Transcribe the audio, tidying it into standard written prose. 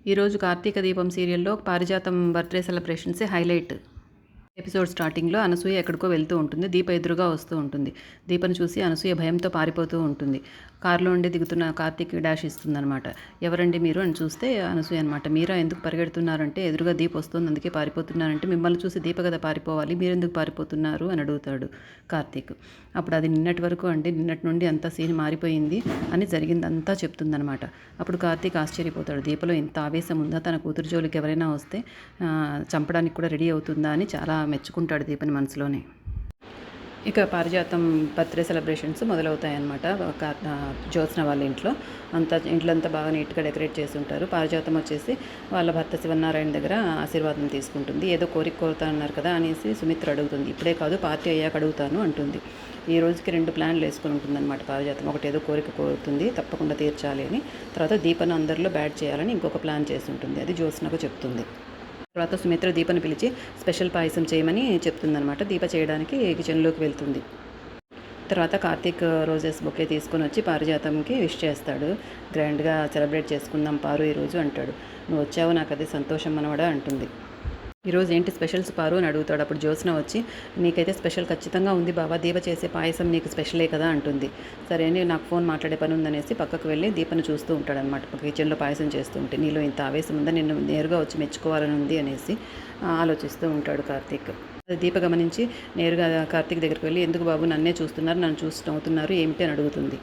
ఈరోజు కార్తీక దీపం సీరియల్లో పారిజాతం బర్త్డే సెలబ్రేషన్సే హైలైట్. ఎపిసోడ్ స్టార్టింగ్లో అనసూయ ఎక్కడికో వెళ్తూ ఉంటుంది. దీప ఎదురుగా వస్తూ ఉంటుంది. దీపను చూసి అనసూయ భయంతో పారిపోతూ ఉంటుంది. కారులో ఉండి దిగుతున్న కార్తీక్ డాష్ ఇస్తుందన్నమాట. ఎవరండి మీరు అని చూస్తే అనసూయ అనమాట. మీరా ఎందుకు పరిగెడుతున్నారంటే ఎదురుగా దీప వస్తుంది అందుకే పారిపోతున్నారంటే మిమ్మల్ని చూసి దీప కదా పారిపోవాలి, మీరెందుకు పారిపోతున్నారు అని అడుగుతాడు కార్తీక్. అప్పుడు అది నిన్నటి వరకు అండి, నిన్నటి నుండి అంతా సీన్ మారిపోయింది అని జరిగిందంతా చెప్తుందనమాట. అప్పుడు కార్తీక్ ఆశ్చర్యపోతాడు. దీపలో ఇంత ఆవేశం ఉందా, తన కూతురు జోలికి ఎవరైనా వస్తే చంపడానికి కూడా రెడీ అవుతుందా అని చాలా మెచ్చుకుంటాడు దీపని మనసులోనే. ఇక పారిజాతం బర్త్డే సెలబ్రేషన్స్ మొదలవుతాయన్నమాట. జ్యోత్స్న వాళ్ళ ఇంట్లో ఇంట్లో అంతా బాగా నీట్గా డెకరేట్ చేసి ఉంటారు. పారిజాతం వచ్చేసి వాళ్ళ భర్త శివనారాయణ దగ్గర ఆశీర్వాదం తీసుకుంటుంది. ఏదో కోరిక కోరుతానన్నారు కదా అనేసి సుమిత్ర అడుగుతుంది. ఇప్పుడే కాదు, పార్టీ అయ్యాక అడుగుతాను అంటుంది. ఈ రోజుకి 2 ప్లాన్లు వేసుకుని ఉంటుందన్నమాట పారిజాతం. ఒకటి ఏదో కోరిక కోరుతుంది, తప్పకుండా తీర్చాలి అని. తర్వాత దీపను అందరిలో బ్యాడ్ చేయాలని ఇంకొక ప్లాన్ చేసి ఉంటుంది. అది జ్యోత్స్నకు చెప్తుంది. తర్వాత సుమిత్ర దీపని పిలిచి స్పెషల్ పాయసం చేయమని చెప్తుందనమాట. దీప చేయడానికి కిచెన్లోకి వెళ్తుంది. తర్వాత కార్తీక్ రోజెస్ బొకే తీసుకొని వచ్చి పారిజాతంకి విష్ చేస్తాడు. గ్రాండ్గా సెలబ్రేట్ చేసుకుందాం పారు ఈరోజు అంటాడు. నువ్వు వచ్చావు, నాకు అదే సంతోషం మనవడా అంటుంది. ఈరోజు ఏంటి స్పెషల్స్ పారు అని అడుగుతాడు. అప్పుడు జ్యోత్స్న వచ్చి నీకైతే స్పెషల్ ఖచ్చితంగా ఉంది బాబా, దీప చేసే పాయసం నీకు స్పెషలే కదా అంటుంది. సరే అని నాకు ఫోన్ మాట్లాడే పని ఉందనేసి పక్కకు వెళ్ళి దీపను చూస్తూ ఉంటాడనమాట. కిచెన్లో పాయసం చేస్తూ ఉంటే నీలో ఇంత ఆవేశం ఉందా, నిన్ను నేరుగా వచ్చి మెచ్చుకోవాలని ఉంది అనేసి ఆలోచిస్తూ ఉంటాడు కార్తీక్. దీప గమనించి నేరుగా కార్తీక్ దగ్గరికి వెళ్ళి ఎందుకు బాబు నన్నే చూస్తున్నారు, నన్ను చూసి నవ్వుతున్నారు ఏమిటి అని అడుగుతుంది.